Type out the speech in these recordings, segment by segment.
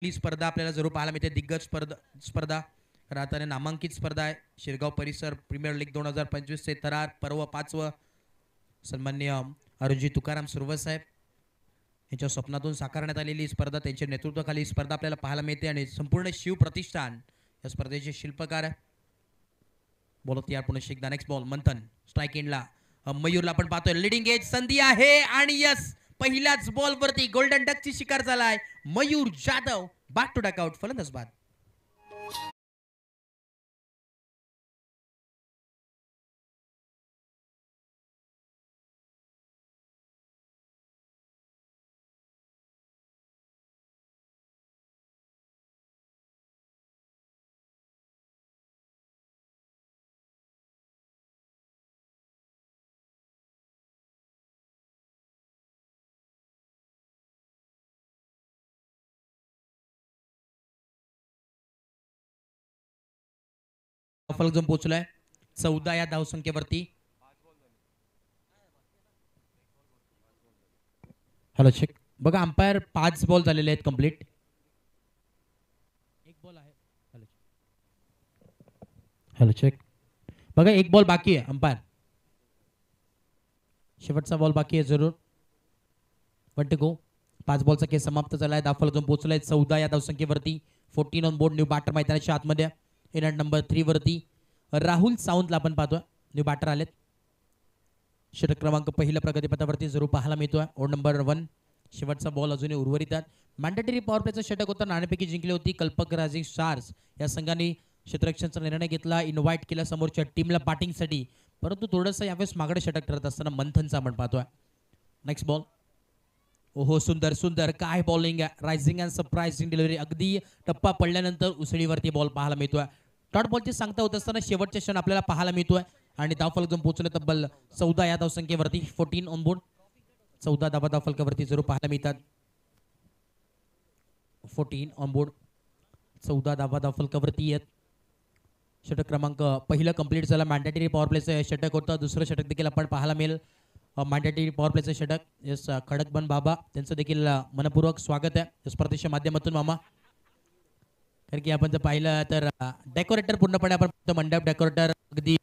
ही स्पर्धा आपल्याला जरूर पाहायला मिळते. दिग्गज स्पर्धा राहताना नामांकित स्पर्धा आहे. शिरगाव परिसर प्रीमियर लीग 2025 चे थरार पर्व 5व सन्मान्य अरुणजी तुकाराम सुरवसाहेब यांच्या स्वप्नातून साकारण्यात आलेली स्पर्धा, त्यांच्या नेतृत्वाखाली स्पर्धा आपल्याला पाहायला मिळते आणि संपूर्ण शिव प्रतिष्ठान या स्पर्धेचे शिल्पकार आहे. बोलत यार पुन्हा शेकदा. नेक्स्ट बॉल मंथन स्ट्राइक एंडला मयूरला आपण पाहतोय. लिडिंग एज संधी आहे आणि यस पहिल्याच बॉल वरती गोल्डन डकची शिकार झालाय Mayur Jadhav. Back to duck out, फलंदाज बाद. फलक जाऊन पोहोचलाय 14 या धावसंख्येवरती. हॅलो चेक बघा, अंपायर 5 बॉल झालेले आहेत कंप्लीट. एक बॉल आहे. हॅलो चेक बघा, एक बॉल बाकी आहे. अंपायर शेवटचा बॉल बाकी आहे जरूर. One to go. 5 बॉलचा खेळ समाप्त झालाय. दाफल जाऊन पोहोचलाय 14 या धावसंख्येवरती. 14 ऑन बोर्ड. न्यू बॅटर मैदानाच्या आतमध्ये. इनंट नंबर 3 वरती राहुल सावंतला आपण पाहतोय. न्यू बॅटर आलेत. षटक क्रमांक पहिल्या प्रगतीपथावरती जरूर पाहायला मिळतोय. Over number 1. शेवटचा बॉल अजूनही उर्वरित आहे. मॅन्डेटरी पॉवर प्लेचं षटक होतं, नाणेपैकी जिंकली होती कल्पक रायझिंग स्टार्स या संघाने क्षेत्ररक्षणाचा निर्णय घेतला. इन्व्हाइट केला समोरच्या टीमला बॅटिंगसाठी, परंतु थोडंसं यावेळेस मागडे षटक ठरत असताना मंथनचा आपण पाहतोय. Next ball. ओहो सुंदर सुंदर काय बॉलिंग आहे. Rising and surprising delivery. अगदी टप्पा पडल्यानंतर उसळीवरती बॉल पाहायला मिळतोय. डॉट बॉलची सांगता होत असताना शेवटचे क्षण आपल्याला पाहायला मिळतोय आणि धावफलक जाऊन पोहोचले तब्बल 14 या धावसंख्येवरती. 14 ऑन बोर्ड. 14 धावा धावफलकावरती जरूर पाहायला मिळतात. 14 ऑन बोर्ड. 14 धावा धावफलकावरती आहेत. षटक क्रमांक पहिलं कंप्लीट झाला. मॅन्डेटरी पॉवर प्लेचं षटक होतं. दुसरं षटक देखील आपण पाहायला मिळेल. मॅन्डेटरी पॉवर प्लेचं षटक. यस खडकबन बाबा त्यांचं देखील मनपूर्वक स्वागत आहे स्पर्धेच्या माध्यमातून मामा. कारण की आपण जर पाहिलं तर डेकोरेटर पूर्णपणे आपण मंडप डेकोरेटर अगदी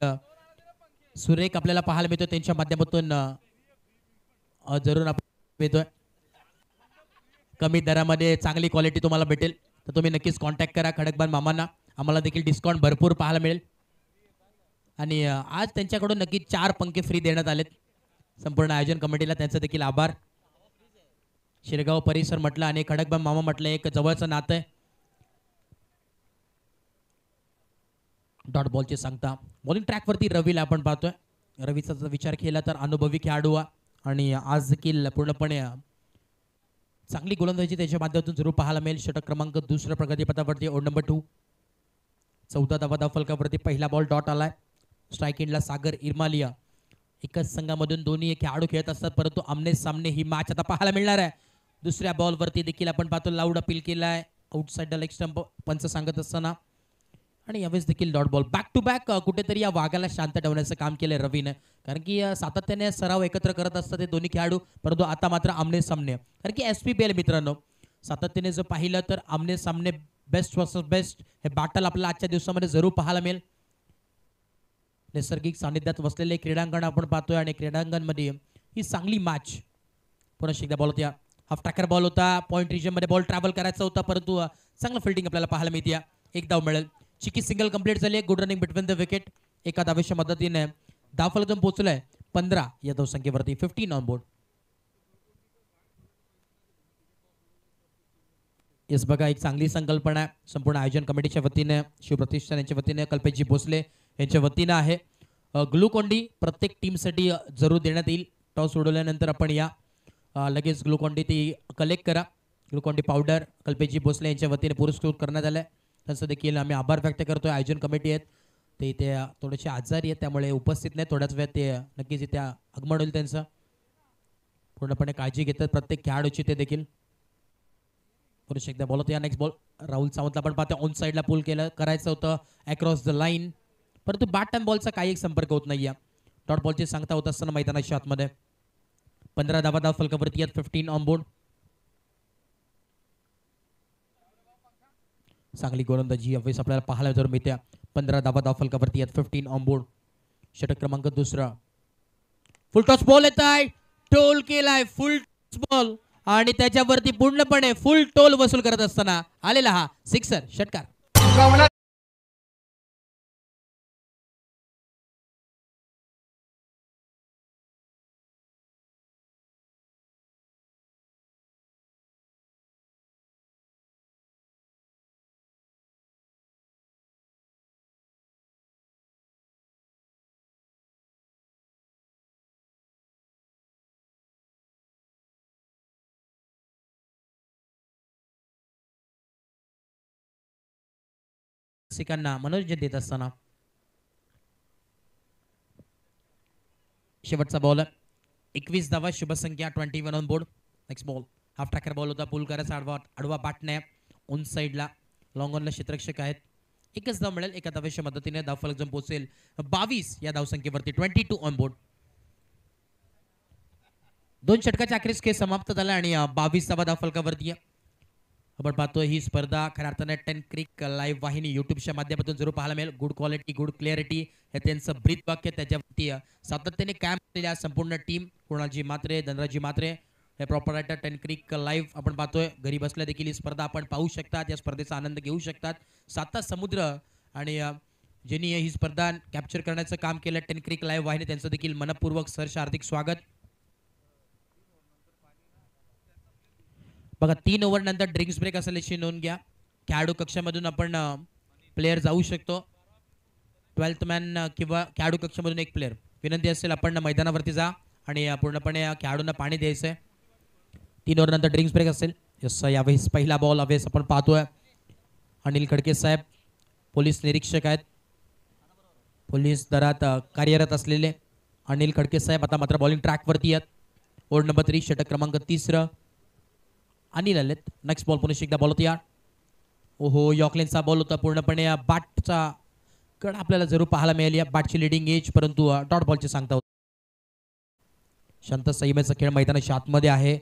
सुरेख आपल्याला पाहायला मिळतो. त्यांच्या माध्यमातून जरूर आपण मिळतोय. कमी दरामध्ये चांगली क्वालिटी तुम्हाला भेटेल तर तुम्ही नक्कीच कॉन्टॅक्ट करा खडकबान मामांना. आम्हाला देखील डिस्काउंट भरपूर पाहायला मिळेल. आणि आज त्यांच्याकडून नक्की 4 पंखे फ्री देण्यात आलेत. संपूर्ण आयोजन कमिटीला त्यांचा देखील आभार. शिरगाव परिसर म्हटलं आणि खडकबान मामा म्हटलं एक जवळचं नातं आहे. डॉट बॉलचे सांगता. बॉलिंग ट्रॅकवरती रवीला आपण पाहतोय. रवीचा जर विचार केला तर अनुभवी खेळाडू आणि आज देखील पूर्णपणे चांगली गोलंदाजी त्याच्या माध्यमातून जरूर पाहायला मिळेल. षटक क्रमांक दुसऱ्या प्रगतीपथावरती. Over number 2. 14 धावा धावफलकावरती पहिला बॉल डॉट आलाय. स्ट्राइक एंडला सागर इरमालिया. एकच संघामधून दोन्ही खेळाडू खेळत असतात, परंतु आमने सामने ही मॅच आता पाहायला मिळणार आहे. दुसऱ्या बॉलवरती देखील आपण पाहतो लाऊड अपील केलाय आउटसाइड द लेग स्टंप पंच सांगत असताना. आणि यावेळेस देखील dot ball. Back to back कुठेतरी या वाघाला शांत ठेवण्याचं काम केलंय रवीनं. कारण की सातत्याने सराव एकत्र करत असतात ते दोन्ही खेळाडू, परंतु आता मात्र आमने सामने. कारण की SPPL मित्रांनो सातत्याने जर पाहिलं तर आमने सामने बेस्ट वर्सेस बेस्ट हे बॅटल आपल्याला आजच्या दिवसामध्ये जरूर पाहायला मिळेल. नैसर्गिक सानिध्यात वसलेले क्रीडांगण आपण पाहतोय आणि क्रीडांगणमध्ये ही चांगली मॅच. पुन्हा एकदा बॉल होत्या. हाफ ट्रॅकर बॉल होता. पॉईंट रिजनमध्ये बॉल ट्रॅव्हल करायचा होता, परंतु चांगलं फिल्डिंग आपल्याला पाहायला मिळते. एक धाव मिळेल. चिकी सिंगल कंप्लीट झाली. Good running between the wicket. एका धावेच्या मदतीने धावफलक जाऊन पोहोचलाय 15 या धावसंख्येवरती. 15 ऑन बोर्ड. येस बघा, एक चांगली संकल्पना आहे संपूर्ण आयोजन कमिटीच्या वतीने, शिवप्रतिष्ठान यांच्या वतीने, कल्पेशजी भोसले यांच्या वतीने आहे. ग्लुकोंडी प्रत्येक टीमसाठी जरूर देण्यात येईल. टॉस उडवल्यानंतर आपण या लगेच ग्लुकोंडी ती कलेक्ट करा. ग्लुकोंडी पावडर कल्पेशजी भोसले यांच्या वतीने पुरस्कृत करण्यात आलं आहे. त्यांचं देखील आम्ही आभार व्यक्त करतोय. आयोजन कमिटी आहेत ते इथे थोडेसे आजारी आहेत, त्यामुळे उपस्थित नाही. थोड्याच वेळात ते नक्कीच इथे आगमन होईल त्यांचं. पूर्णपणे काळजी घेतात प्रत्येक खेळाडूची ते देखील. पुरुष एकदा बॉल होतं. या नेक्स्ट बॉल राहुल सावंतला आपण पाहतो. ऑन साईडला पुल केलं करायचं होतं अक्रॉस द लाईन, परंतु बॅट अँड बॉलचा काही एक संपर्क होत नाही. डॉट बॉलची सांगता होत असताना मैदानाच्या आतमध्ये 15 धावा धाव फलकावरती आहेत. 15 ऑन बोर्ड. चांगली गोलंदाजी यावेळेस आपल्याला पाहायला जर मिळते. 15 धावा धावफलकावरती आहेत. 15 ऑन बोर्ड. षटक क्रमांक दुसरा. फुल टॉस बॉल येत आहे. टोल केलाय फुल बॉल आणि त्याच्यावरती पूर्णपणे फुल टोल वसूल करत असताना आलेला हा सिक्सर षटकार. रसिकांना मनोरंजन देत असताना शेवटचा बॉल 21 धावा शुभसंख्या 21 on board. Next ball half tracker ball होता. पुल करायचा आडवा बाटण्या ऑन साईडला. लॉंग ऑनला क्षेत्ररक्षक आहेत. एकच धाव मिळेल. एका धावेच्या मदतीने धावफलक जम पोहोचेल 22 या धावसंख्येवरती. 22 ऑन बोर्ड. दोन षटकाच्या अखेरीस खेळ समाप्त झाला आणि 22 धावा धावफलकावरती. आपण पाहतोय ही स्पर्धा खऱ्या अर्थाने 10 क्रिक लाईव्ह वाहिनी युट्यूबच्या माध्यमातून जरूर पाहायला मिळेल. गुड क्वालिटी गुड क्लिअरिटी हे त्यांचं ब्रीथ वाक्य. त्याच्यावरती सातत्याने काम केलेल्या संपूर्ण टीम. कुणालजी म्हात्रे, धनराजी म्हात्रे हे प्रॉपर रायटर 10 क्रिक लाईव्ह आपण पाहतोय. घरी बसल्या देखील ही स्पर्धा आपण पाहू शकतात. या स्पर्धेचा आनंद घेऊ शकतात. साता समुद्र आणि ज्यांनी ही स्पर्धा कॅप्चर करण्याचं काम केलं 10 क्रिक लाईव्ह वाहिनी त्यांचं देखील मनपूर्वक सहर्ष हार्दिक स्वागत. बघा 3 ओव्हर नंतर ड्रिंक्स ब्रेक असेल याची नोंद घ्या. खेळाडू कक्षामधून आपण प्लेयर जाऊ शकतो. 12th मॅन किंवा खेळाडू कक्षामधून एक प्लेयर. विनंती असेल आपण मैदानावरती जा आणि पूर्णपणे खेळाडूंना पाणी द्यायचं आहे. 3 ओव्हर नंतर ड्रिंक्स ब्रेक असेल. यस यावेळेस पहिला बॉल यावेळेस आपण पाहतोय. अनिल खडके साहेब पोलीस निरीक्षक आहेत. पोलीस दरात कार्यरत असलेले अनिल खडके साहेब आता मात्र बॉलिंग ट्रॅकवरती आहेत. ओव्हर नंबर 3 षटक क्रमांक 3 अनिल आलेत. नेक्स्ट बॉल पुन्हा एकदा बॉल होता यार. ओहो यॉकलेनचा बॉल होता. पूर्णपणे बाटचा कड आपल्याला जरूर पाहायला मिळाली. बाटची लिडिंग एज परंतु डॉट बॉलचे सांगता होत. शांत संयमाचा खेळ मैदानाच्या आतमध्ये आहे.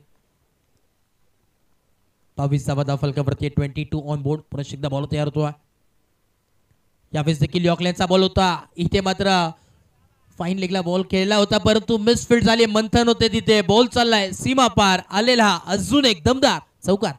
22 धावा धावफलकावरती 22 ऑन बोर्ड. पुन्हा एकदा बॉल तयार होतो. यावेळेस देखील यॉकलेनचा बॉल होता. इथे मात्र फाईन लेगला बॉल खेळला होता परंतु मिसफील्ड झाली. मंथन होते तिथे. बॉल चाललाय सीमा पार. आलेला अजून एक दमदार चौकार.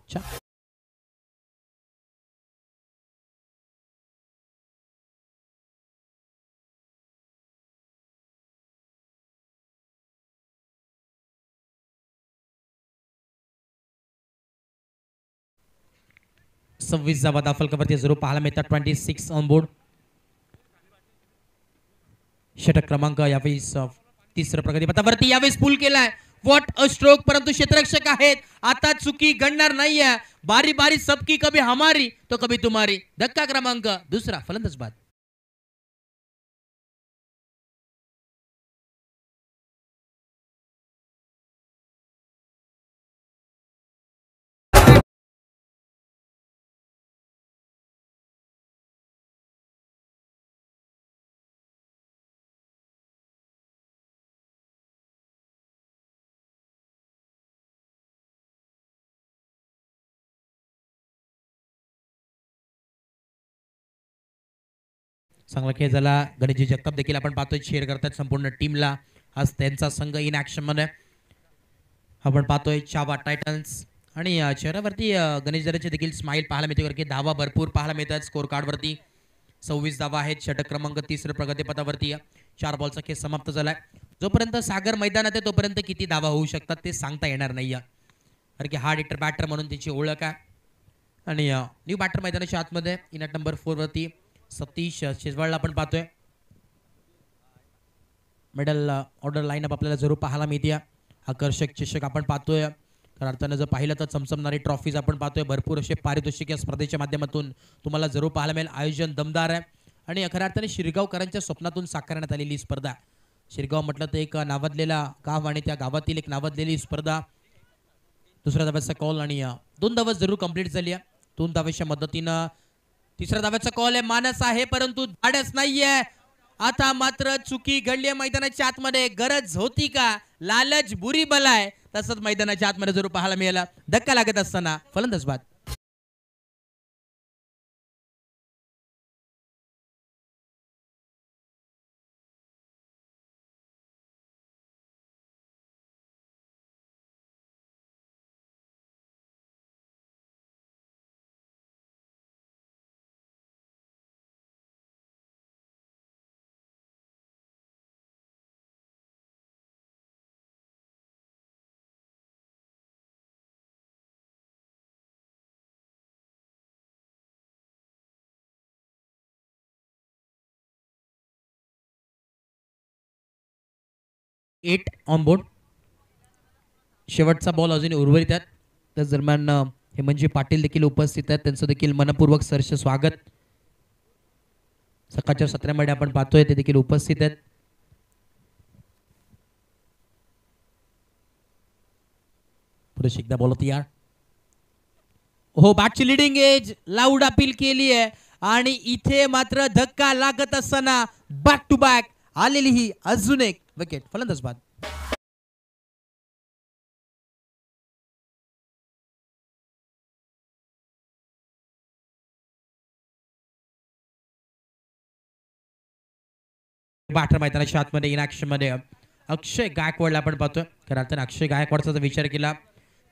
26 धावा धावफलकावरती जरूर पाहायला मिळतात. 26 ऑन बोर्ड. षटक क्रमांक यावेळेस तिसरं प्रगती पथावरती. यावेळेस पूल केलाय. What a stroke. परंतु क्षेत्ररक्षक आहेत. आता चुकी घडणार नाहीये. बारी बारी सबकी कभी हमारी तो कभी तुम्हारी. धक्का क्रमांक दुसरा फलंदाज बाद. चांगला खेळ झाला. गणेशजी जगताप देखील आपण पाहतोय शेअर करतात संपूर्ण टीमला. आज त्यांचा संघ इन ऍक्शन मध्ये आपण पाहतोय. चावा टायटन्स आणि चेहऱ्यावरती गणेश दराचे देखील स्माइल पाहायला मिळते. कारण की धावा भरपूर पाहायला मिळतात. स्कोर कार्डवरती 26 धावा आहेत. षटक क्रमांक 3 प्रगतीपथावरती. 4 बॉलचा खेळ समाप्त झालाय. जोपर्यंत सागर मैदानात आहे तोपर्यंत किती धावा होऊ शकतात ते सांगता येणार नाही. कारण की हार्ड हिटर बॅटर म्हणून त्याची ओळख आहे. आणि न्यू बॅटर मैदानाच्या आतमध्ये इन नंबर 4 वरती सतीश शेजवाळला आपण पाहतोय. मिडल ऑर्डर लाईनअप आपल्याला जरूर पाहायला मिळते. आकर्षक चषक आपण पाहतोय. कारण अर्थानं जर पाहिलं तर चमचमणारी ट्रॉफीज आपण पाहतोय. भरपूर असे पारितोषिक या स्पर्धेच्या माध्यमातून तुम्हाला जरूर पाहायला मिळेल. आयोजन दमदार आहे आणि खऱ्या अर्थाने शिरगावकरांच्या स्वप्नातून साकारण्यात आलेली स्पर्धा. शिरगाव म्हटलं तर एक नावाजलेला गाव आणि त्या गावातील एक नावाजलेली स्पर्धा. दुसऱ्या धाव्याचा कॉल आणि 2 धावा जरूर कंप्लीट झाली आहे. 2 धाव्याच्या मदतीनं तिसऱ्या धाव्याचा कॉल आहे. मानस आहे परंतु धाडस नाहीये. आता मात्र चुकी घडली मैदानाच्या आतमध्ये. गरज होती का. लालच बुरी बलाय. तसंच मैदानाच्या आतमध्ये जरूर पाहायला मिळाला. धक्का लागत असताना फलंदाज बाद. 28 ऑन बोर्ड. शेवटचा बॉल अजून उर्वरित आहेत. त्याच दरम्यान हेमंतजी पाटील देखील उपस्थित आहेत. त्यांचं देखील मनपूर्वक सहर्ष स्वागत. सकाळच्या सत्रामध्ये आपण पाहतोय ते देखील उपस्थित आहेत. पुढे एकदा बॉल तयार. हो, बॅटची लिडिंग एज लाऊड अपील केली आहे आणि इथे मात्र धक्का लागत असताना बॅक टू बॅक आलेली ही अजून एक विकेट. फलंदाज बाद. बाटर मैदानाच्या आतमध्ये इन ऍक्शन मध्ये अक्षय गायकवाडला आपण पाहतोय. कारण अक्षय गायकवाडचा जर विचार केला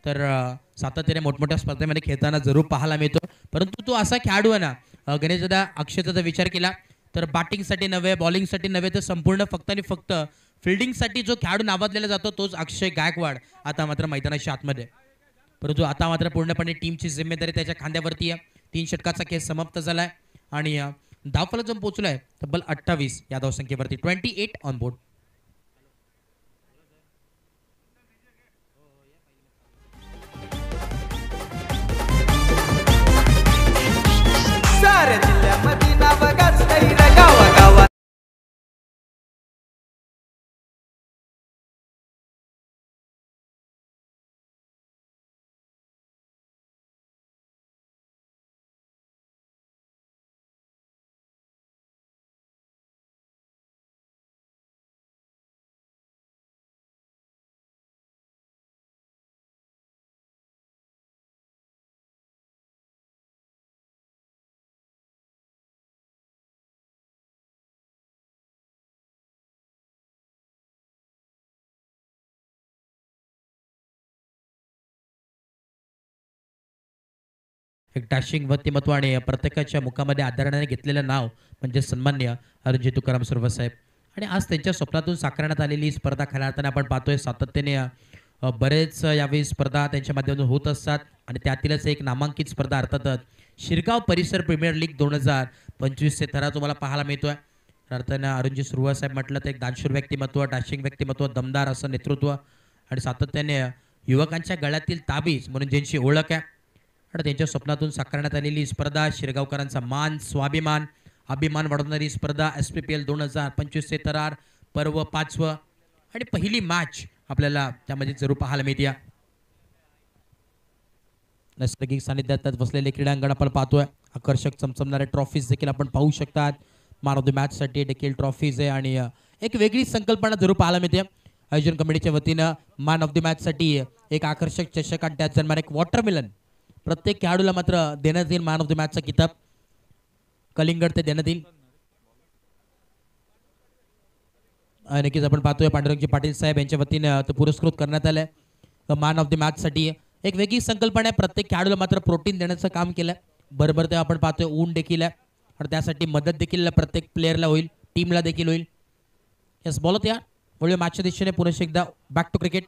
तर सातत्याने मोठमोठ्या स्पर्धेमध्ये खेळताना जरूर पाहायला मिळतो. परंतु तो असा खेळाडू आहे ना, गणेश दादा, अक्षयचा जर विचार केला तर बॅटिंगसाठी नव्हे, बॉलिंगसाठी नव्हे, तर संपूर्ण फक्त आणि फक्त फिल्डिंगसाठी जो खेळाडू नावाजलेला जातो तोच अक्षय गायकवाड आता मात्र मैदानाच्या आतमध्ये. परंतु आता मात्र पूर्णपणे टीमची जिम्मेदारी त्याच्या खांद्यावरती आहे. 3 षटकाचा खेळ समाप्त झालाय आणि धावफलक जो पोहोचलाय तब्बल 28 या धावसंख्येवरती. 28 ऑन बोर्ड. जिल्ह्यामध्ये नाव गाजतंय गावागावात. एक डॅशिंग व्यक्तिमत्व आणि प्रत्येकाच्या मुखामध्ये आदराने घेतलेलं नाव म्हणजे सन्मान्य अरुणजी तुकाराम सुरवसाहेब. आणि आज त्यांच्या स्वप्नातून साकारण्यात आलेली स्पर्धा खेळताना आपण पाहतोय सातत्याने बरेच यावेळी स्पर्धा त्यांच्या माध्यमातून होत असतात. आणि त्यातीलच एक नामांकित स्पर्धा अर्थातच शिरगाव परिसर प्रीमियर लीग 2025 थरा तुम्हाला पाहायला मिळतोय. अर्थानं अरुणजी सुरवसाहेब म्हटलं तर एक दानशूर व्यक्तिमत्व, डॅशिंग व्यक्तिमत्व, दमदार असं नेतृत्व आणि सातत्याने युवकांच्या गळ्यातील ताबीज म्हणून ज्यांची ओळख आहे. आणि त्यांच्या स्वप्नातून साकारण्यात आलेली स्पर्धा, शिरगावकरांचा मान, स्वाभिमान, अभिमान वाढवणारी स्पर्धा SPPL 2025 थरार पर्व 5वं आणि पहिली मॅच आपल्याला त्यामध्ये जरूर पाहायला मिळते. नैसर्गिक सानिध्यात बसलेले क्रीडांगण आपण पाहतोय. आकर्षक चमचमणारे ट्रॉफीज देखील आपण पाहू शकतात. मॅन ऑफ द मॅच साठी देखील ट्रॉफीज आहे आणि एक वेगळी संकल्पना जरूर पाहायला मिळते. आयोजन कमिटीच्या वतीनं मॅन ऑफ द मॅच साठी एक आकर्षक चषक आणि त्याच दरम्यान एक वॉटरमेलन प्रत्येक खेळाडूला मात्र देण्यात येईल. मॅन ऑफ द मॅचचा किताब कलिंगड ते देण्यात येईल. नक्कीच आपण पाहतोय पांडुरंगजी पाटील साहेब यांच्या वतीने तो पुरस्कृत करण्यात आलाय. मॅन ऑफ द मॅच साठी एक वेगळी संकल्पना आहे. प्रत्येक खेळाडूला मात्र प्रोटीन देण्याचं काम केलंय. बरोबर ते आपण पाहतोय ऊन देखील आहे आणि त्यासाठी मदत देखील प्रत्येक प्लेअरला होईल, टीमला देखील होईल. यस बॉलत या वळूया मॅचच्या दिशेने पुन्हा एकदा बॅक टू क्रिकेट.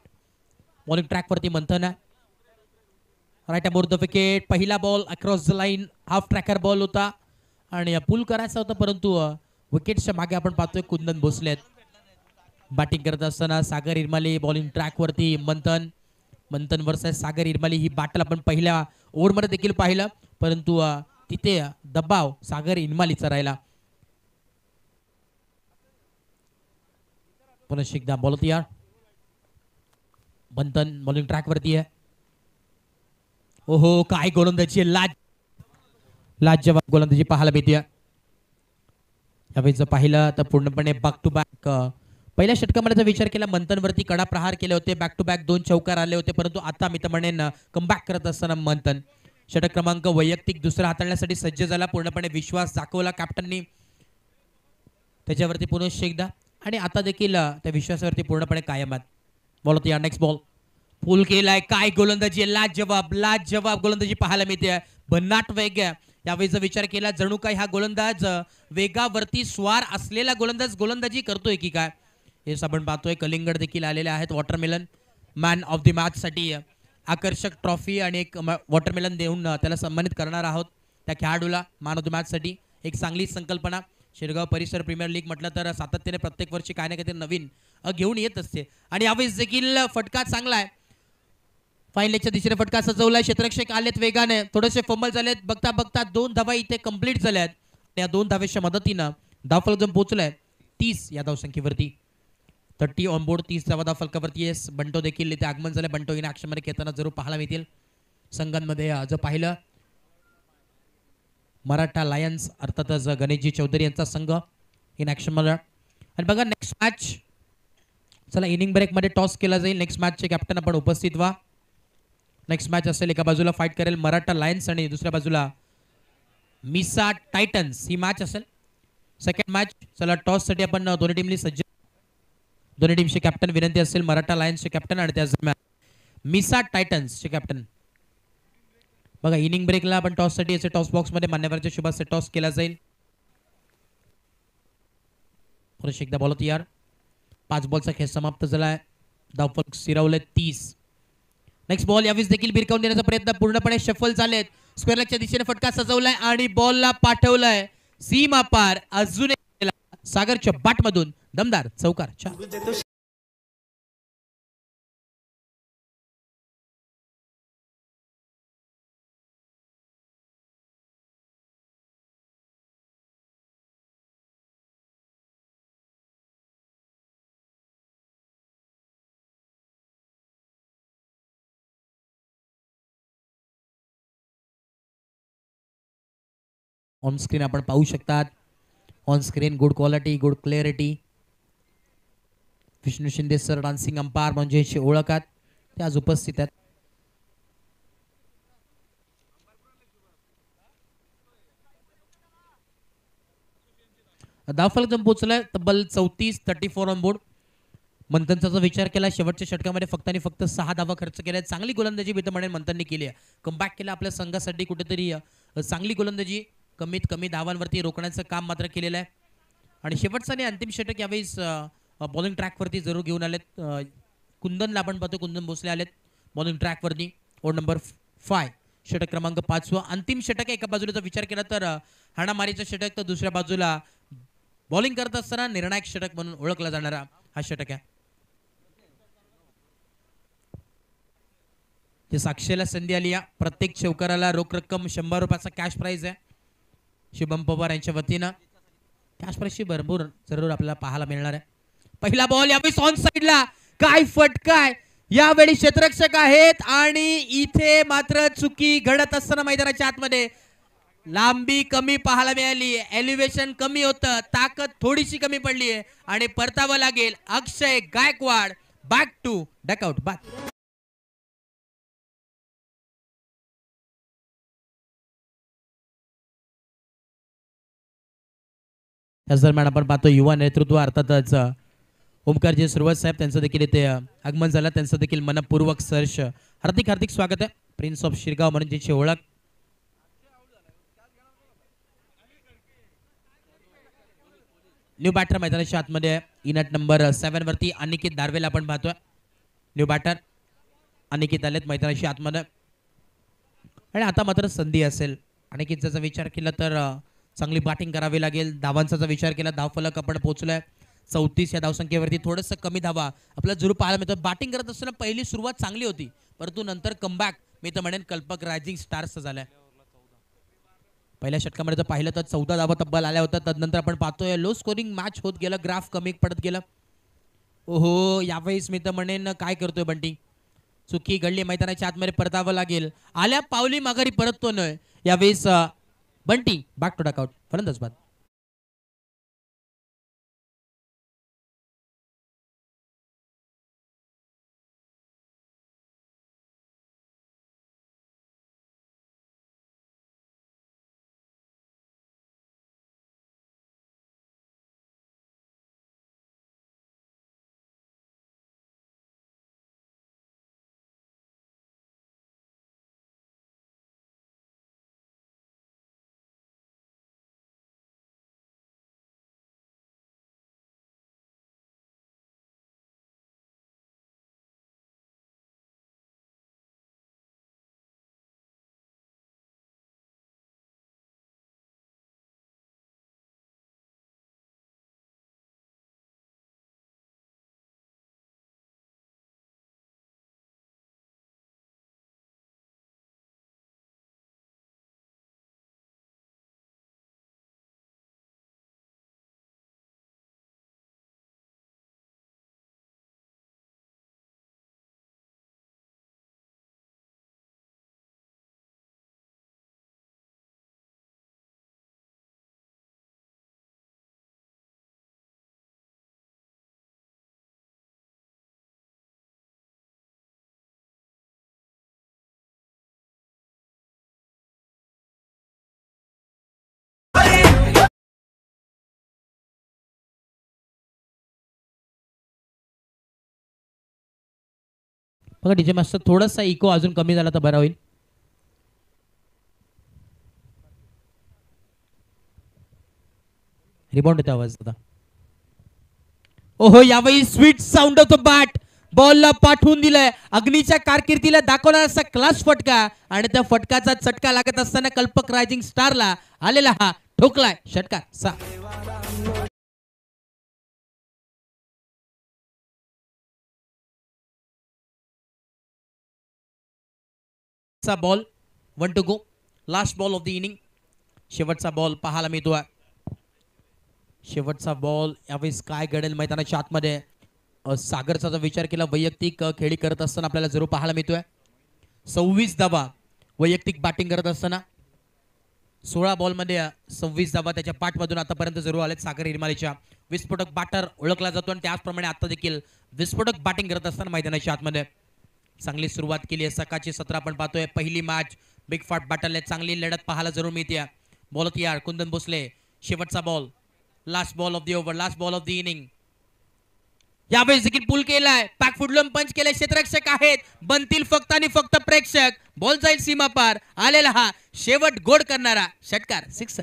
बॉलिंग ट्रॅकवरती मंथन आहे. Right about the wicket. पहिला ball across the line, half tracker ball होता आणि पुल करायचा होता परंतु विकेटच्या मागे आपण पाहतोय कुंदन भोसले आहेत. बॅटिंग करत असताना सागर इरमाली बॉलिंग ट्रॅकवरती मंथन वर्सेस सागर इरमाली ही बॅटल आपण पहिल्या ओव्हरमध्ये देखील पाहिलं परंतु तिथे दबाव सागर इरमालीचा राहिला. पुन्हा एकदा बॉल तयार. मंथन बॉलिंग ट्रॅकवरती आहे. ओहो, काय गोलंदाजी, लाजवाब गोलंदाजी पाहायला मिळते. यावेळी जर पाहिलं तर पूर्णपणे बॅक टू बॅक पहिल्या षटकामध्ये जर विचार केला मंथनवरती कडा प्रहार केले होते, बॅक टू बॅक 2 चौकार आले होते परंतु आता मी तर म्हणेन कमबॅक करत असताना मंथन षटक क्रमांक वैयक्तिक दुसरा हाताळण्यासाठी सज्ज झाला. पूर्णपणे विश्वास दाखवला कॅप्टननी त्याच्यावरती पुन्हा एकदा आणि आता देखील त्या विश्वासावरती पूर्णपणे कायम आहेत. बॉल होती या नेक्स्ट बॉल पूल केलाय. काय गोलंदाजी, लाजवाब गोलंदाजी पाहायला मिळते. भन्नाट वेग आहे. यावेळी जर विचार केला जणू काय हा गोलंदाज वेगावरती स्वार असलेला गोलंदाजी करतोय की काय हे आपण पाहतोय. कलिंगड देखील आलेले आहेत. Watermelon man of the match साठी आकर्षक ट्रॉफी आणि एक वॉटरमेलन देऊन त्याला सन्मानित करणार आहोत. त्या खेळाडूला मॅन ऑफ द मॅच साठी एक चांगली संकल्पना. शिरगाव परिसर प्रीमियर लीग म्हटलं तर सातत्याने प्रत्येक वर्षी काय ना काहीतरी नवीन घेऊन येत असते आणि यावेळेस देखील फटका चांगला आहे. फाईन लेगच्या दिशेने फटका सजवलाय. क्षेत्ररक्षक आलेत वेगाने, थोडेसे फंबल झालेत. बघता बघता 2 धावा इथे कंप्लीट झाल्यात. या 2 धावेच्या मदतीनं धावफलक जम पोहोचलाय 30 या धावसंख्येवरती. 30 ऑन बोर्ड, 30 धावा धावफलकावरती. येस, बंटो देखील इथे आगमन झाले. बंटो इन ॲक्शनमध्ये खेळताना जरूर पाहायला मिळतील. संघांमध्ये जर पाहिलं मराठा लायन्स अर्थातच गणेशजी चौधरी यांचा संघ इन ॲक्शनमध्ये. आणि बघा नेक्स्ट मॅच, चला इनिंग ब्रेकमध्ये टॉस केला जाईल. नेक्स्ट मॅचचे कॅप्टन आपण उपस्थित व्हा. नेक्स्ट मॅच असेल, एका बाजूला फाईट करेल मराठा लायन्स आणि दुसऱ्या बाजूला मिसा टायटन्स ही मॅच असेल. सेकंड मॅच, चला टॉससाठी आपण दोन्ही टीमली सज्ज. दोन्ही टीमचे कॅप्टन विनंती असेल, मराठा लायन्सचे कॅप्टन आणि त्याच मिसा टायटन्सचे कॅप्टन. बघा इनिंग ब्रेकला आपण टॉससाठी याचे टॉस बॉक्समध्ये मान्यवरच्या शुभाचे टॉस केला जाईल. पुरुष एकदा बॉल तयार. 5 बॉलचा खेळ समाप्त झालाय. धावफलक स्थिरावले 30. नेक्स्ट बॉल यावेळेस देखील भिरकावून देण्याचा प्रयत्न पूर्णपणे शफल झालेत. स्क्वेअर लेगच्या दिशेने फटका सजवलाय आणि बॉलला पाठवलाय सीमा पार. अजून एक सागरच्या बॅटमधून दमदार चौकार. ऑन स्क्रीन आपण पाहू शकतात. On screen good quality, good clarity. Vishnu Shinde sir dancing umpire म्हणजे ओळख आहेत, ते आज उपस्थित आहेत. धावफलक जम पोहोचलाय तब्बल 34 ऑन बोर्ड. मंथनचा जर विचार केला, शेवटच्या षटकामध्ये फक्त आणि फक्त 6 धावा खर्च केल्या. चांगली गोलंदाजी मी तर म्हणेन मंथनने केली आहे. कमबॅक केला आपल्या संघासाठी, कुठेतरी चांगली गोलंदाजी, कमीत कमी धावांवरती रोखण्याचं काम मात्र केलेलं आहे. आणि शेवटचा आणि अंतिम षटक यावेळेस बॉलिंग ट्रॅकवरती जरूर घेऊन आलेत. कुंदनला आपण पाहतो, कुंदन भोसले आलेत बॉलिंग ट्रॅकवरती. ओड नंबर 5, षटक क्रमांक 5. अंतिम षटक आहे. एका बाजूला विचार केला तर हाणामारीचं षटक, तर दुसऱ्या बाजूला बॉलिंग करत असताना निर्णायक षटक म्हणून ओळखला जाणारा हा षटक आहे. ते साक्षीला संधी आली आहे. प्रत्येक चौकाराला रोख रक्कम 100 रुपयाचा कॅश प्राइज आहे. शुभम पवार यांच्या वतीनं कॅश प्राइजची भरपूर जरूर आपल्याला पाहायला मिळणार आहे. पहिला बॉल यावेळी ऑन साइडला, काय फटकाय. यावेळी क्षेत्ररक्षक आहेत आणि इथे मात्र चुकी घडत असताना मैदानाच्या आतमध्ये लांबी कमी पाहायला मिळाली. एलिव्हेशन कमी होतं, ताकद थोडीशी कमी पडली आहे आणि परतावं लागेल. Akshay Gaikwad back to back त्याच दरम्यान आपण पाहतो युवा नेतृत्व अर्थातच ओमकारजी सुरुवात साहेब त्यांचं देखील इथे आगमन झालं. त्यांचं देखील मनपूर्वक सहर्ष हार्दिक हार्दिक स्वागत आहे. प्रिन्स ऑफ शिरगाव म्हणून ज्याची ओळख. न्यू बॅटर मैदानाच्या आतमध्ये इनट नंबर 7 वरती अनिकेत दारवेला आपण पाहतोय. न्यू बॅटर अनिकेत आलेत मैदानाच्या आतमध्ये आणि आता मात्र संधी असेल. अनिकेतचा विचार केला तर चांगली बॅटिंग करावी लागेल. धावांचा विचार केला, धावफलक आपण पोहोचलोय 34 या धावसंख्येवरती. थोडंसं कमी धावा आपल्याला जरूर पाहायला मिळतं. बॅटिंग करत असताना पहिली सुरुवात चांगली होती, परंतु नंतर कमबॅक मी तर म्हणेन कल्पक रायझिंग स्टार्स झालाय. पहिल्या षटकामध्ये जर पाहिलं तर 14 धावा तब्बल आल्या होत्या. तदनंतर आपण पाहतोय लो स्कोरिंग मॅच होत गेलं, ग्राफ कमी पडत गेलं. ओहो, यावेळेस मी तर म्हणेन काय करतोय बंटी, चुकी घडली. मैदानाच्या आतमध्ये परतावं लागेल. आल्या पावली माघारी परततो न यावेळेस बंटी बॅक टू डकआउट. फलंदाज बाद. बघा डीजे मास्टर थोडासा इको अजून कमी झाला तर बरा होईल. रिबाउंड येतो आवाज आता. ओहो यावेळी sweet sound of the bat बॉलला पाठवून दिलंय. अग्नीच्या कारकिर्दीला दाखवणार असा क्लास फटका आणि त्या फटकाचा चटका लागत असताना कल्पक रायझिंग स्टारला आलेला हा ठोकलाय षटकार 6. Ball 1 to go. Last ball of the inning. शेवटचा बॉल पाहायला मिळतोय. शेवटचा बॉल यावेळेस काय घडेल मैदानाच्या आतमध्ये. सागरचा जर विचार केला वैयक्तिक खेळी करत असताना आपल्याला जरूर पाहायला मिळतोय. 26 धावा वैयक्तिक बॅटिंग करत असताना 16 बॉलमध्ये 26 धावा त्याच्या पाठमधून आतापर्यंत जरूर आलेत. सागर हिरमालेच्या विस्फोटक बॅटर ओळखला जातो आणि त्याचप्रमाणे आता देखील विस्फोटक बॅटिंग करत असताना मैदानाच्या आतमध्ये चांगली सुरुवात केली आहे. सकाळची 17 आपण पाहतोय. पहिली मॅच बिग फॅट बॅटल चांगली लढत पाहायला जरूर मिळते. बॉल तयार कुंदन भोसले. शेवटचा ball last ball of the over last ball of the inning. यावेळेस देखील पुल केलाय. पॅक फुडलून पंच केले. क्षेत्ररक्षक आहेत. बनतील फक्त आणि फक्त प्रेक्षक. बॉल जाईल सीमा पार. आलेला हा शेवट गोड करणारा षटकार 6.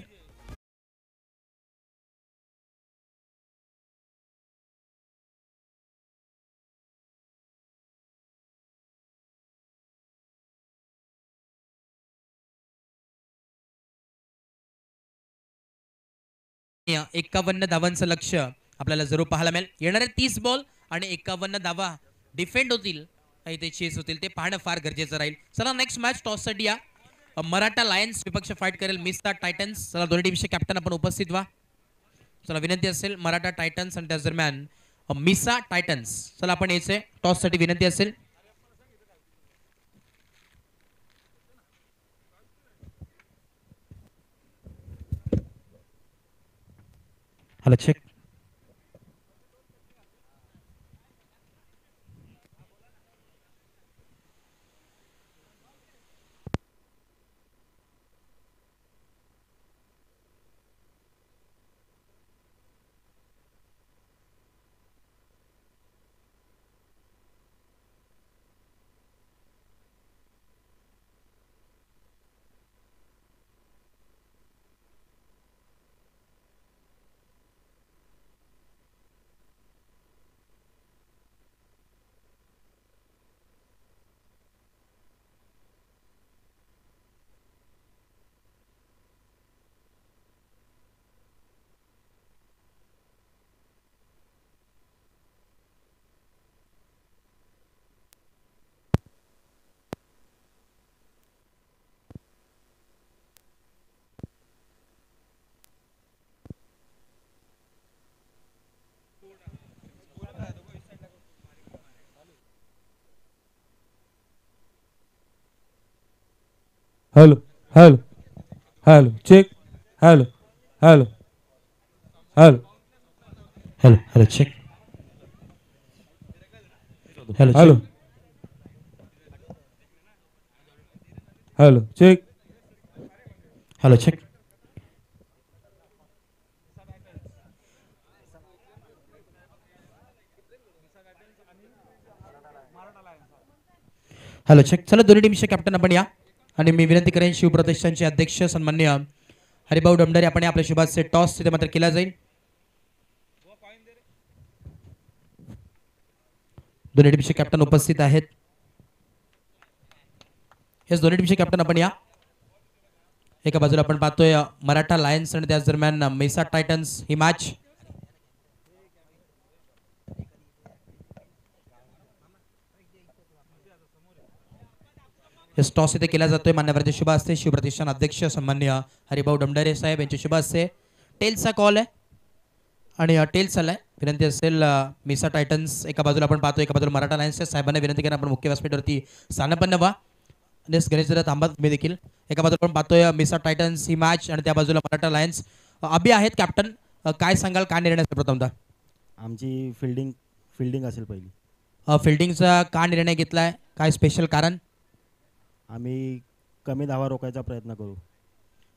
या 51 धावांचं लक्ष आपल्याला जरूर पाहायला मिळेल. येणारे 30 बॉल आणि 51 धावा डिफेंड होतील काही ते चेस होतील ते पाहणं फार गरजेचं राहील. चला नेक्स्ट मॅच टॉससाठी या. मराठा लायन्स विपक्ष फाईट करेल मिसा टायटन्स. चला दोन्ही टीमचे कॅप्टन आपण उपस्थित व्हा. चला विनंती असेल मराठा टायटन्स आणि त्याच दरम्यान मिसा टायटन्स. चला आपण यायचे टॉससाठी विनंती असेल. Hello check. Hello hello hello check. Hello hello hello hello hello check. Hello hello hello check. Hello check. Hello check. चला दोन्ही टीमचे कॅप्टन आपण या आणि मी विनंती करेन शिवप्रतिष्ठानचे अध्यक्ष सन्माननीय हरिभाऊ डमडरे आपण आपल्या शुभाचे टॉस तिथे मात्र केला जाईल. दोन्ही टीमचे कॅप्टन उपस्थित आहेत. हेच दोन्ही टीमचे कॅप्टन आपण या. एका बाजूला आपण पाहतोय मराठा लायन्स आणि त्याच दरम्यान मेसा टायटन्स ही मॅच. टॉस इथे केला जातोय मान्यवरांचे शुभ असते शिवप्रतिष्ठान अध्यक्ष सन्माननीय हरिभाऊ डमडरे साहेब यांचे शुभ असते. टेल्सचा कॉल आहे आणि टेल्स आलाय. विनंती असेल मिसा टायटन्स एका बाजूला आपण पाहतो एका बाजूला मराठा लायन्सच्या साहेबांना विनंती करा आपण मुख्य व्यासपीठावरती स्थानपन्न व्हा. गणेश जरा थांबा तुम्ही देखील. एका बाजूला आपण पाहतोय मिसा टायटन्स ही मॅच आणि त्या बाजूला मराठा लायन्स. अभि आहेत कॅप्टन. काय सांगाल काय निर्णय प्रथमतः. आमची फिल्डिंग असेल पहिली. फिल्डिंगचा का निर्णय घेतलाय काय स्पेशल कारण. आम्ही कमी धावा रोखायचा प्रयत्न करू.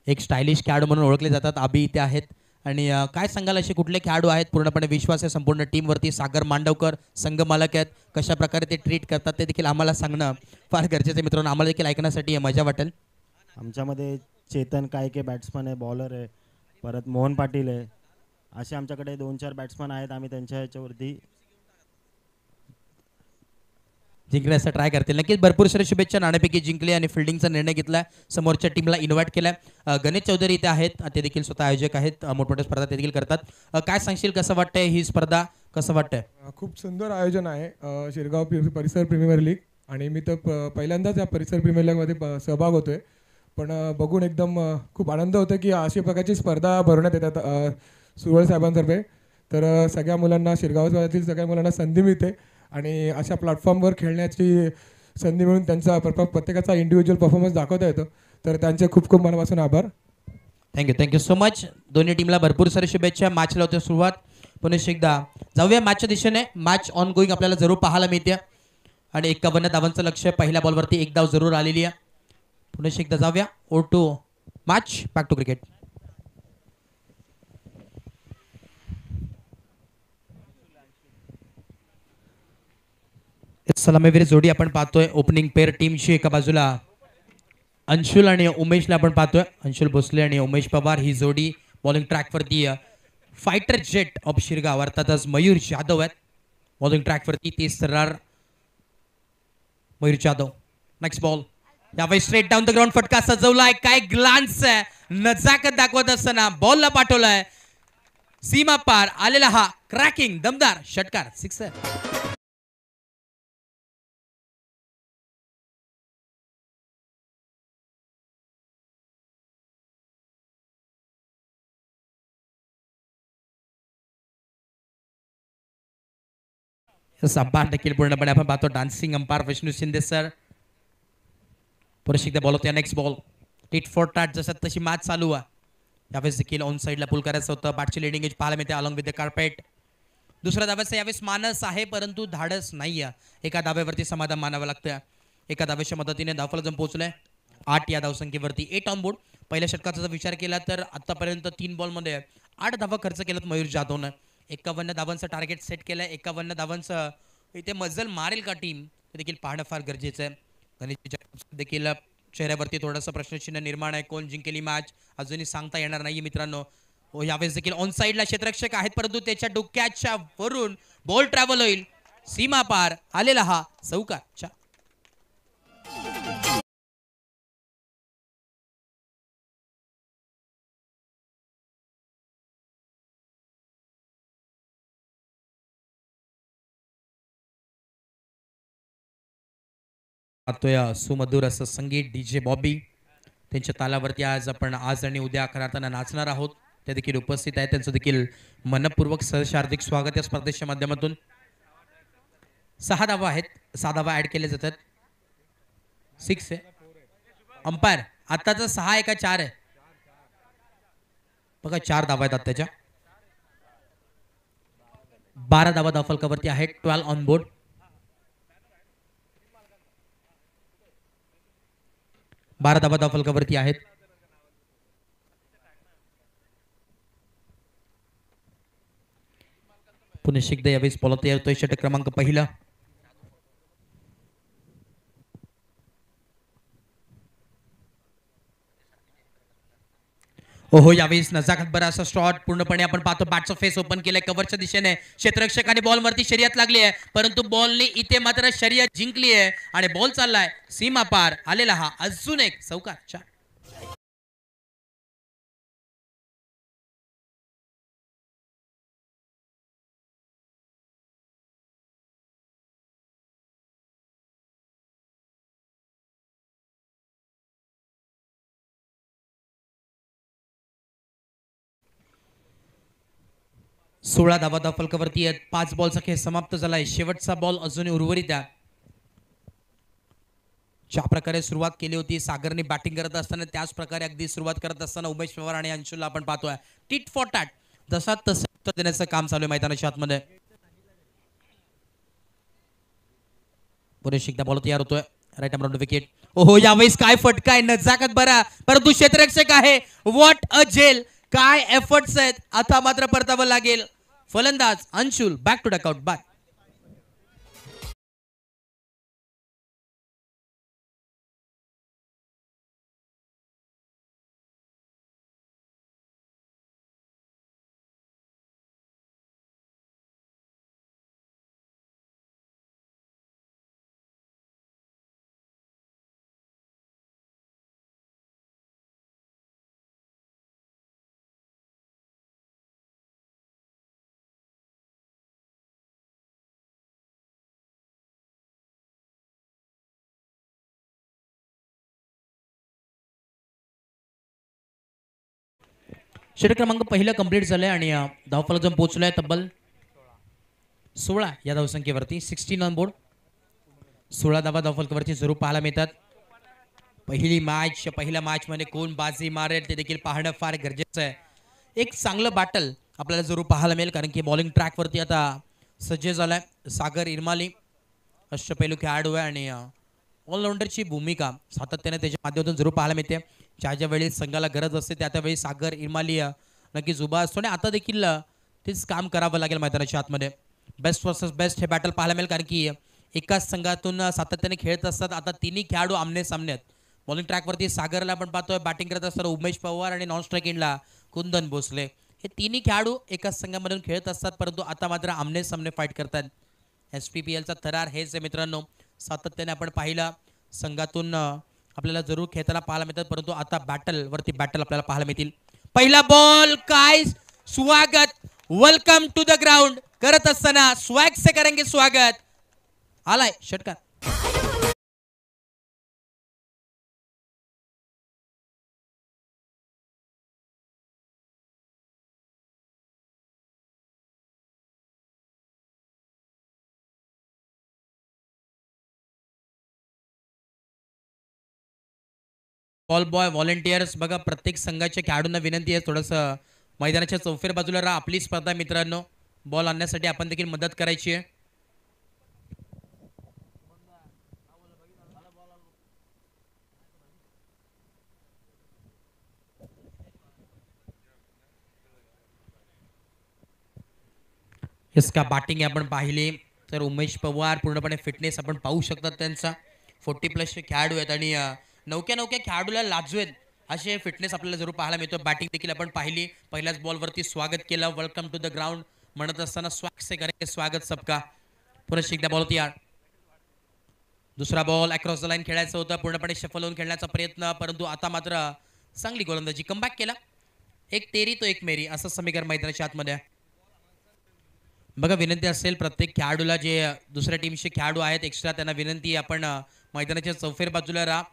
एक स्टायलिश खेळाडू म्हणून ओळखले जातात अभि इथे आहेत आणि काय सांगाल असे कुठले खेळाडू आहेत पूर्णपणे विश्वास आहे संपूर्ण टीमवरती? सागर मांडवकर संघ मालक आहेत, कशा प्रकारे ते ट्रीट करतात ते देखील आम्हाला सांगणं फार गरजेचं आहे मित्रांनो. आम्हाला देखील ऐकण्यासाठी मजा वाटेल. आमच्यामध्ये चेतन कायके बॅट्समन आहे, बॉलर आहे, परत मोहन पाटील आहे, असे आमच्याकडे 2-4 बॅट्समन आहेत. आम्ही त्यांच्या ह्याच्यावरती जिंकण्याचा ट्राय करतील नक्कीच. भरपूर साऱ्या शुभेच्छा. नाणेफेकी जिंकली आणि फिल्डिंगचा निर्णय घेतला, समोरच्या टीमला इन्व्हाइट केलाय. गणेश चौधरी इथे आहेत, ते देखील स्वतः आयोजक आहेत, मोठमोठ्या स्पर्धा ते देखील करतात. काय सांगशील, कसं वाटतंय ही स्पर्धा, कसं वाटतंय? खूप सुंदर आयोजन आहे शिरगाव परिसर प्रीमियर लीग आणि मी तर पहिल्यांदाच या परिसर प्रीमियर लीगमध्ये सहभाग होतोय. पण बघून एकदम खूप आनंद होतो की अशा प्रकारची स्पर्धा भरवण्यात येतात सुरवळ साहेबांतर्फे. तर सगळ्या मुलांना, शिरगावातील सगळ्या मुलांना संधी मिळते आणि अशा प्लॅटफॉर्मवर खेळण्याची संधी मिळून त्यांचा प्रत्येकाचा इंडिव्हिज्युअल परफॉर्मन्स दाखवता येतो. तर त्यांचे खूप खूप मनापासून आभार. Thank you so much. दोन्ही टीमला भरपूर साऱ्या शुभेच्छा. मॅचला होते सुरुवात. पुन्हा एकदा जाऊया मॅचच्या दिशेने. मॅच ऑन गोईंग आपल्याला जरूर पाहायला मिळते आणि 51 धावांचं लक्ष्य. पहिल्या बॉलवरती एक धाव जरूर आलेली आहे. पुन्हा एकदा जाऊया ओ to match, back to cricket. सलामीवीर जोडी आपण पाहतोय ओपनिंग पेअर टीमची. एका बाजूला अंशुल आणि उमेशला आपण पाहतोय, अंशुल भोसले आणि उमेश पवार ही जोडी. बॉलिंग ट्रॅकवरती फायटर जेट ऑफ शिरगाव अर्थातच मयूर जाधव आहेत बॉलिंग ट्रॅकवरती. 30 थरार मयूर जाधव. नेक्स्ट बॉल यावेळी स्ट्रेट डाऊन द ग्राउंड फटका सजवलाय. काय ग्लान्स आहे, नजाकत दाखवत असताना बॉलला पाठवलाय सीमा पार आलेला हा क्रॅकिंग दमदार षटकार, सिक्सर. अंपायर देखील पूर्णपणे आपण पाहतो dancing umpire Vishnu Shinde sir. पुढे एकदा बॉल होत्या. Next ball tit for tat, जसं तशी मॅच चालू आहे. यावेळेस देखील ऑन साईडला पुल करायचं होतं. बॅटची लिडिंग एज पाहायला मिळते अलॉंग विथ द कार्पेट. दुसऱ्या धाब्याचं यावेळेस मानस आहे परंतु धाडस नाही आहे. एका धाब्यावरती समाधान मानावं लागतं. एका धाब्याच्या मदतीने धावफलक पोहोचलंय 8 या धावसंख्येवरती. 8 ऑन बोर्ड. पहिल्या षटकाचा जर विचार केला तर आतापर्यंत 3 बॉलमध्ये 8 धावा खर्च केल्यात मयूर जाधवनं. 51 धावांचं टार्गेट सेट केलंय. 51 धावांचं इथे मजल मारेल का टीम ते देखील पाहणं फार गरजेचं आहे. गणेश देखील चेहऱ्यावरती थोडासा प्रश्नचिन्ह निर्माण आहे. कोण जिंकेल ही मॅच अजूनही सांगता येणार नाही मित्रांनो. यावेळेस देखील ऑन साईडला क्षेत्ररक्षक आहेत परंतु त्याच्या डोक्याच्या वरून बॉल ट्रॅव्हल होईल. सीमा पार आलेला हा चौकार. सुमधुर असं संगीत डीजे बॉबी त्यांच्या तालावरती आज आणि उद्या खऱ्या नाचणार आहोत. ते देखील उपस्थित आहेत. त्यांचं देखील मनपूर्वक सहर्ष हार्दिक स्वागत या स्पर्धेच्या माध्यमातून. 6 धावा आहेत, 6 धावा ऍड केले जातात. 6 आहे अंपायर. आताचा 6 आहे का 4 आहे बघा. 4 धावा आहेत आताच्या. 12 धावा धावफलकावरती आहेत. 12 ऑन बोर्ड. 12 धावा धावफलकावरती आहेत. पुणे एकदा यावेळेस बॉल तयार होतोय. षटक क्रमांक पहिला. ओहो यावेळेस नजाकत बरा असा शॉट. पूर्णपणे आपण पाहतो बॅटचा फेस ओपन केलाय कव्हरच्या दिशेने. क्षेत्ररक्षकाने बॉलवरती शर्यत लागली आहे परंतु बॉलने इथे मात्र शर्यत जिंकली आहे आणि बॉल चाललाय सीमा पार आलेला हा अजून एक चौकार. 16 धावा धावफलकावरती आहेत. 5 बॉलचा खेळ समाप्त झालाय. शेवटचा बॉल अजूनही उर्वरित आहे. ज्या प्रकारे सुरुवात केली होती सागरने बॅटिंग करत असताना त्याच प्रकारे अगदी सुरुवात करत असताना उमेश पवार आणि अंशुलला आपण पाहतोय टिट फॉर टॅट जसा तसं उत्तर देण्याचं काम चालू आहे मैदानाच्या आतमध्ये. पुढे एकदा बॉल तयार होतोय. Right arm round wicket. ओहो यावेळेस काय फटका आहे. नजाकत बरा परंतु क्षेत्ररक्षक आहे. What a gel. काय एफर्ट्स आहेत, आता मात्र परतावं लागेल. फलंदाज अंशुल बॅक टू डकआउट बाद. षटक क्रमांक पहिलं कंप्लीट झालंय आणि धावफलक पोहोचलाय तब्बल 16 या धावसंख्येवरती. 16 ऑन बोर्ड. 16 धावा धावफलकावरती जरूर पाहायला मिळतात. पहिल्या मॅच मध्ये कोण बाजी मारेल ते देखील पाहणं फार गरजेचं आहे. एक चांगलं बॅटल आपल्याला जरूर पाहायला मिळेल, कारण की बॉलिंग ट्रॅकवरती आता सज्ज झालाय सागर इरमाली. अष्टपैलू खेळाडू आहे आणि ऑलराऊंडरची भूमिका सातत्याने त्याच्या माध्यमातून जरूर पाहायला मिळते. ज्या वेळी संघाला गरज असते त्यावेळी सागर इरमाली नक्कीच उभा असतो आणि आता देखील तेच काम करावं लागेल मैदानाच्या आतमध्ये. बेस्ट वर्सेस बेस्ट हे बॅटल पाहायला मिळेल, कारण की एकाच संघातून सातत्याने खेळत असतात. आता तिन्ही खेळाडू आमने सामने आहेत. बॉलिंग ट्रॅकवरती सागरला आपण पाहतोय, बॅटिंग करत असताना उमेश पवार आणि नॉन स्ट्राईक एंडला कुंदन भोसले. हे तिन्ही खेळाडू एकाच संघामधून खेळत असतात, परंतु आता मात्र आमने सामने फाईट करतात. SPPLचा थरार हेच आहे मित्रांनो. सातत्याने आपण पाहिलं संघातून आपल्याला जरूर खेळताना पाहायला मिळतात, परंतु आता बॅटल आपल्याला पाहायला मिळतील. पहिला बॉल, काय स्वागत, वेलकम टू द ग्राउंड करत असताना स्वॅग से करेंगे स्वागत. आलाय षटकार. बॉल बॉय व्हॉलेंटियर्स बघा, प्रत्येक संघाच्या खेळाडूंना विनंती आहे थोडंसं मैदानाच्या चौफेर बाजूला राहा. आपली स्पर्धा मित्रांनो, बॉल आणण्यासाठी आपण देखील मदत करायची आहे. इसका बॅटिंग आपण पाहिली तर उमेश पवार पूर्णपणे फिटनेस आपण पाहू शकतात त्यांचा. 40+ खेळाडू आहेत आणि नवक्या खेळाडूला लाजवेत असे फिटनेस आपल्याला जरूर पाहायला मिळतो. बॅटिंग देखील आपण पाहिली. पहिल्याच बॉलवरती स्वागत केलं, वेलकम टू द ग्राउंड म्हणत असताना स्वॅग से करेंगे स्वागत सबका. पुन्हा एकदा बॉल होती यार. दुसरा बॉल अक्रॉस द लाईन खेळायचं होतं, पूर्णपणे शफल होऊन खेळण्याचा प्रयत्न, परंतु आता मात्र चांगली गोलंदाजी, कमबॅक केला. एक तेरी तो एक मेरी असं समीकरण मैदानाच्या आतमध्ये. बघा, विनंती असेल प्रत्येक खेळाडूला, जे दुसऱ्या टीमचे खेळाडू आहेत एक्स्ट्रा, त्यांना विनंती आपण मैदानाच्या चौफेर बाजूला राहा.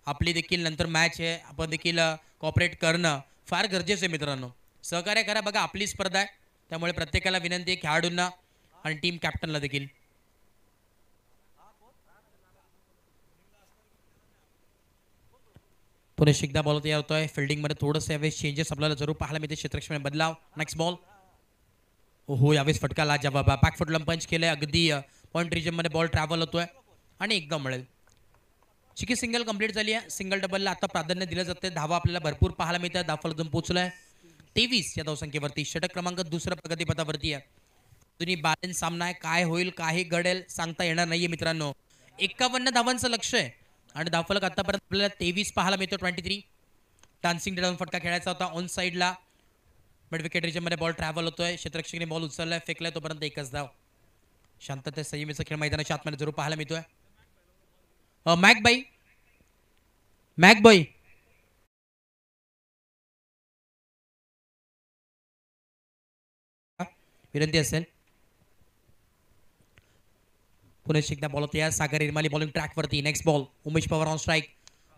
आपली देखील नंतर मॅच आहे, आपण देखील कॉपरेट करणं फार गरजेचं आहे मित्रांनो. सहकार्य करा. बघा, आपली स्पर्धा आहे, त्यामुळे प्रत्येकाला विनंती आहे, खेळाडूंना आणि टीम कॅप्टनला देखील. पुन्हा एकदा बॉल तयार होतोय. फिल्डिंगमध्ये थोडंसं यावेळेस चेंजेस आपल्याला जरूर पाहायला मिळते. क्षेत्ररक्षण बदलाव. Next ball. हो, यावेळेस फटका लाजवाब, बॅकफुट पंच केलंय. अगदी पॉईंट रिजनमध्ये बॉल ट्रॅव्हल होतोय आणि एकदम मिळेल. चिकी सिंगल कंप्लीट झाली आहे. सिंगल डबलला आता प्राधान्य दिलं जाते. धावा आपल्याला भरपूर पाहायला मिळतात. धावफलक पोहोचलाय 23 या धावसंख्येवरती. षटक क्रमांक दुसऱ्या प्रगतीपथावरती आहे. दोन्ही बॅलन्स सामना आहे. काय होईल, काही घडेल सांगता येणार नाहीये मित्रांनो. 51 धावांचं लक्ष आहे आणि धावफलक आतापर्यंत आपल्याला 23 पाहायला मिळतो. 23. डान्सिंग डाऊन फटका खेळायचा होता ऑन साईडला. मिड विकेट रिजनमध्ये बॉल ट्रॅव्हल होतोय. क्षेत्ररक्षकाने बॉल उचललाय, फेकलाय, तोपर्यंत एकच धाव. शांततेत संयमीचा खेळ मैदानाच्या आतमध्ये जरूर पाहायला मिळतोय. मॅकबॉय विनंती असेल. पुन्हा एकदा बॉल तयार. सागर इरमाली बॉलिंग ट्रॅकवरती. Next ball. Umesh Pawar on strike.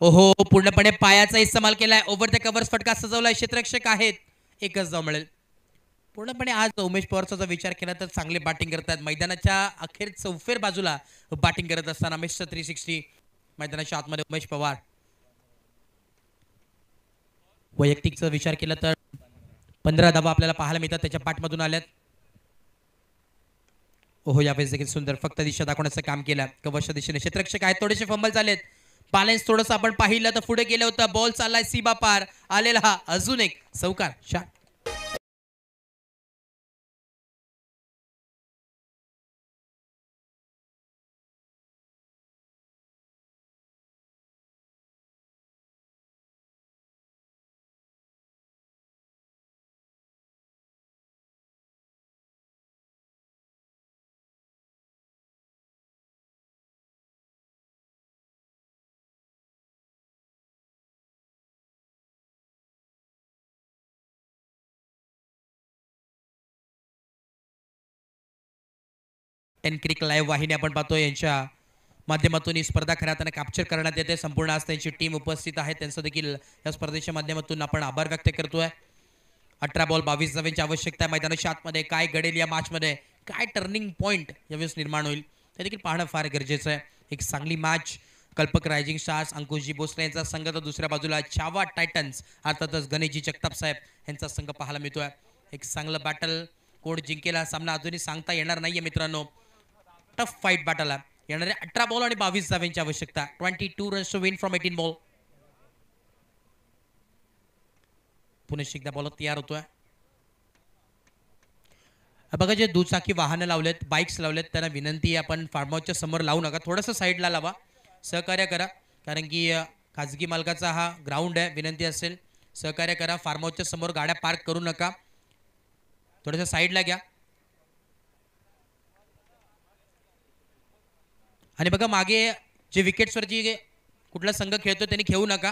ओहो, पूर्णपणे पायाचा इस्तेमाल केलाय. ओव्हर द कव्हर्स फटका सजवलाय. क्षेत्ररक्षक आहेत, एकच धाव मिळेल. पूर्णपणे आज उमेश पवारचा जर विचार केला तर चांगले बॅटिंग करतात. मैदानाच्या अखेर चौफेर बाजूला बॅटिंग करत असताना मिस्टर 360 मैदानाच्या आतमध्ये उमेश पवार. वैयक्तिकचा विचार केला तर 15 धावा आपल्याला पाहायला मिळतात, त्याच्या पाठमधून आल्यात. ओहो, यावेळेस देखील सुंदर फक्त दिशा दाखवण्याचं काम केलं. कव्हरच्या दिशेने क्षेत्ररक्षक आहेत, थोडेसे फंबल झालेत, बॅलन्स थोडंसं आपण पाहिलं तर पुढे गेलं होतं. बॉल चाललाय सीमा पार. आलेला हा अजून एक चौकार शॉट. टेनक्रिक लाईव्ह वाहिनी आपण पाहतोय यांच्या माध्यमातून ही स्पर्धा खऱ्या अर्थाने कॅप्चर करण्यात येते. संपूर्ण आज त्यांची टीम उपस्थित आहे. त्यांचं देखील या स्पर्धेच्या माध्यमातून आपण आभार व्यक्त करतोय. 18 बॉल 22 धावांची आवश्यकता आहे. मैदानाच्या आतमध्ये काय घडेल या मॅचमध्ये, काय टर्निंग पॉईंट यावेळेस निर्माण होईल ते देखील पाहणं फार गरजेचं आहे. एक चांगली मॅच. कल्पक रायझिंग स्टार्स अंकुशजी भोसले यांचा संघ, तर दुसऱ्या बाजूला छावा टायटन्स अर्थातच गणेशजी जगताप साहेब यांचा संघ पाहायला मिळतोय. एक चांगलं बॅटल. कोण जिंकेल हा सामना अजूनही सांगता येणार नाहीये मित्रांनो. टफ फाईट बॅटल आहे. येणारे 18 बॉल आणि 22 धावांची आवश्यकता. 22 runs to win from 18 ball. पुणे एकदा बॉलर तयार होतोय. बघा, जे दुचाकी वाहनं लावलेत, बाईक्स लावलेत, त्यांना विनंती आहे आपण फार्म हाऊसच्या समोर लावू नका. थोडंसं साईडला लावा, सहकार्य करा. कारण की खाजगी मालकाचा हा ग्राउंड आहे. विनंती असेल सहकार्य करा. फार्म हाऊसच्या समोर गाड्या पार्क करू नका. थोडंसं साईडला घ्या. आणि बघा, मागे जे विकेट्सवरची कुठला संघ खेळतो त्यांनी खेळू नका.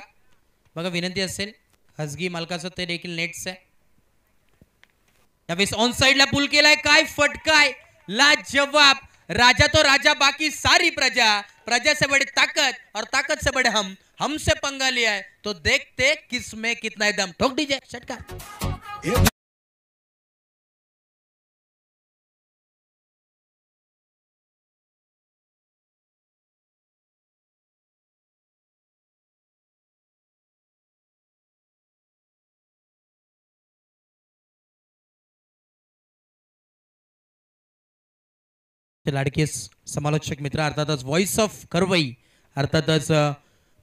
बघा, विनंती असेल. खाजगी मालकाचं ते देखील नेट्स आहे. यावेळेस ऑन साइडला पुल केलाय. काय फटकाय, लाजवाब. राजा तो राजा, बाकी सारी प्रजा. प्रजा से बड़ी ताकत और ताकत से बड़े हम. हमसे पंगा लिया है तो देखते किसमें कितना है दम. ठोक दीजिए षटकार. लाडके समालोचक मित्र अर्थातच व्हॉइस ऑफ करवई अर्थातच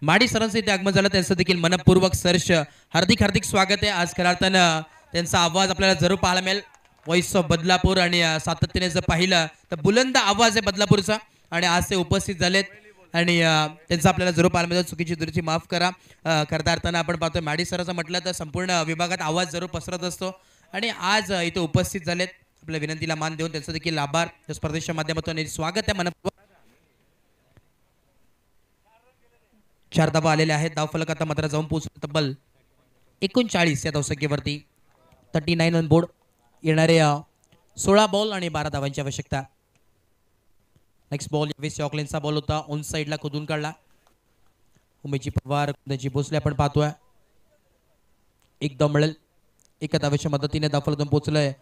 माडी सरांचं इथे आगमन झालं. त्यांचं देखील मनपूर्वक सर्ष हार्दिक हार्दिक स्वागत आहे. आज खऱ्या अर्थानं त्यांचा आवाज आपल्याला जरूर पाहायला मिळेल. व्हॉइस ऑफ बदलापूर आणि सातत्याने जर पाहिलं तर बुलंद आवाज आहे बदलापूरचा आणि आज ते उपस्थित झालेत आणि त्यांचा आपल्याला जरूर पाहायला मिळेल. चुकीची दुरुस्ती माफ करा. खऱ्या अर्थानं आपण पाहतोय माडी सरांचं म्हटलं तर संपूर्ण विभागात आवाज जरूर पसरत असतो आणि आज इथे उपस्थित झालेत. आपल्या विनंतीला मान देऊन त्यांचं देखील आभार. या स्पर्धेच्या माध्यमातून स्वागत आहे मनपूर्वक. 4 धावा आलेल्या आहेत. धावफलक आता मात्र जाऊन पोहोचले तब्बल 39 या धावसंख्येवरती. 39 ऑन बोर्ड. येणारे 16 बॉल आणि 12 धावांची आवश्यकता. नेक्स्ट बॉल यावेळेस ऑकलँडचा बॉल होता. ऑन साइडला खोदून काढला. उमेशजी पवार जी भोसले आपण पाहतोय. एक धाव मिळेल. एका धावेच्या मदतीने धावफलक पोहोचलंय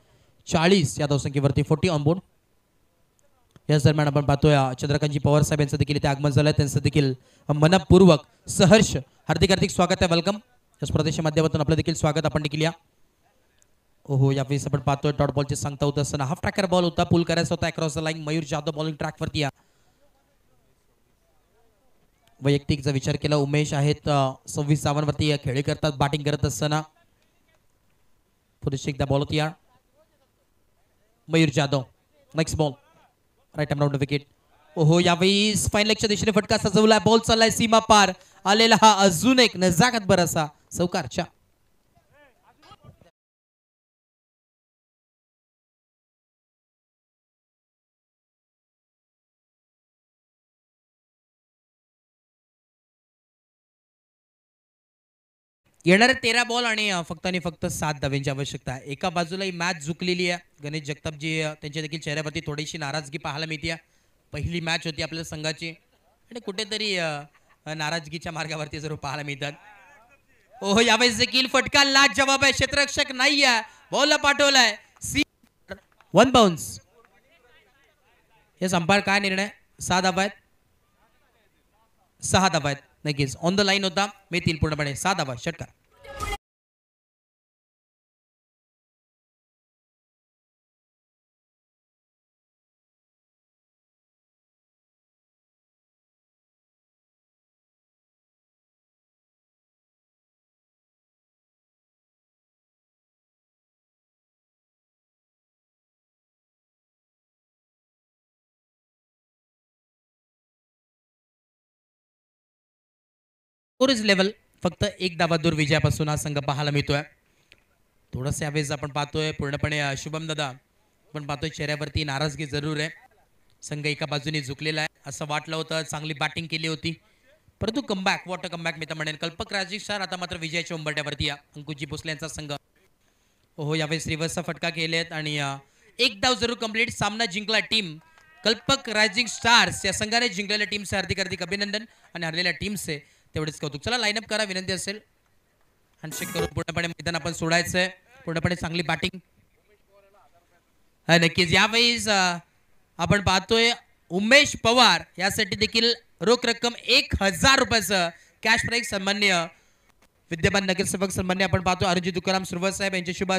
40 या धावसंख्येवरती. 40 ऑन बोर्ड. याच दरम्यान आपण पाहतोय चंद्रकांतजी पवार साहेब यांचं देखील इथे आगमन झालंय. त्यांचं देखील मनपूर्वक सहर्ष हार्दिक हार्दिक स्वागत आहे. वेलकम. या स्पर्धेच्या माध्यमातून आपलं देखील स्वागत आपण देखील या. ओहो, यावेळेस आपण पाहतोय डॉट बॉलचे सांगता होत असताना हाफ ट्रॅकर बॉल होता. पुल करायचा होता across the line. Mayur Jadhav bowling ट्रॅकवरती या. वैयक्तिकचा विचार केला उमेश आहेत 26 धावांवरती खेळी करतात बॅटिंग करत असताना. पुढे एकदा बॉल होती या Mayur Jadhav. Next ball right arm round wicket. ओहो, यावेळी फाईन लेगच्या दिशेने फटका सजवलाय. बॉल चाललाय सीमा पार. आलेला हा अजून एक नजाकत बरासा चौकारच्या. येणारे 13 बॉल आणि फक्त आणि फक्त 7 धावांची आवश्यकता आहे. एका बाजूला ही मॅच झुकलेली आहे. गणेश जगतापजी त्यांच्या देखील चेहऱ्यावरती थोडीशी नाराजगी पाहायला मिळते. पहिली मॅच होती आपल्या संघाची आणि कुठेतरी नाराजगीच्या मार्गावरती जरूर पाहायला मिळतात. ओहो, यावेळेस देखील फटका लाजवाब आहे. क्षेत्ररक्षक नाही आहे. बॉलला पाठवलाय. 1 बाउन्स. हे अंपायर काय निर्णय. 6 धावा आहेत. 6 धावा आहेत. नक्कीच ऑन द लाईन होता. मिळतील पूर्णपणे 6 धावा. षटकार. Score is level. फक्त एक धावा दूर विजयापासून हा संघ पाहायला मिळतोय. थोडंसं यावेळेस आपण पाहतोय पूर्णपणे शुभम दादा आपण पाहतोय चेहऱ्यावरती नाराजगी जरूर आहे. संघ एका बाजूने झुकलेला आहे असं वाटलं होतं. चांगली बॅटिंग केली होती परंतु कमबॅक वॉटर कमबॅक मी तर म्हणेन. कल्पक राजेशार आता मात्र विजयाच्या उंबरट्यावरती या. अंकुजी भोसले यांचा संघ हो यावेळेस रिव्हर्सचा फटका केलेत आणि एक धाव जरूर कंप्लीट. सामना जिंकला टीम कल्पक रायझिंग स्टार्स या संघाने. जिंकलेल्या टीमचे हार्दिक हार्दिक अभिनंदन आणि हरलेल्या टीमचे तेवढेच कौतुक. चला लाईनअप करा विनंती असेल. हँडशेक करून पूर्णपणे मैदान आपण सोडायचंय. पूर्णपणे चांगली बॅटिंग नक्कीच. यावेळेस आपण पाहतोय उमेश पवार यासाठी देखील रोख रक्कम 1000 रुपयाचं कॅश प्राईज. सन्मान्य विद्यमान नगरसेवक सन्मान्य आपण पाहतो अरुणजी तुकाराम सुरवत साहेब यांच्या शुभ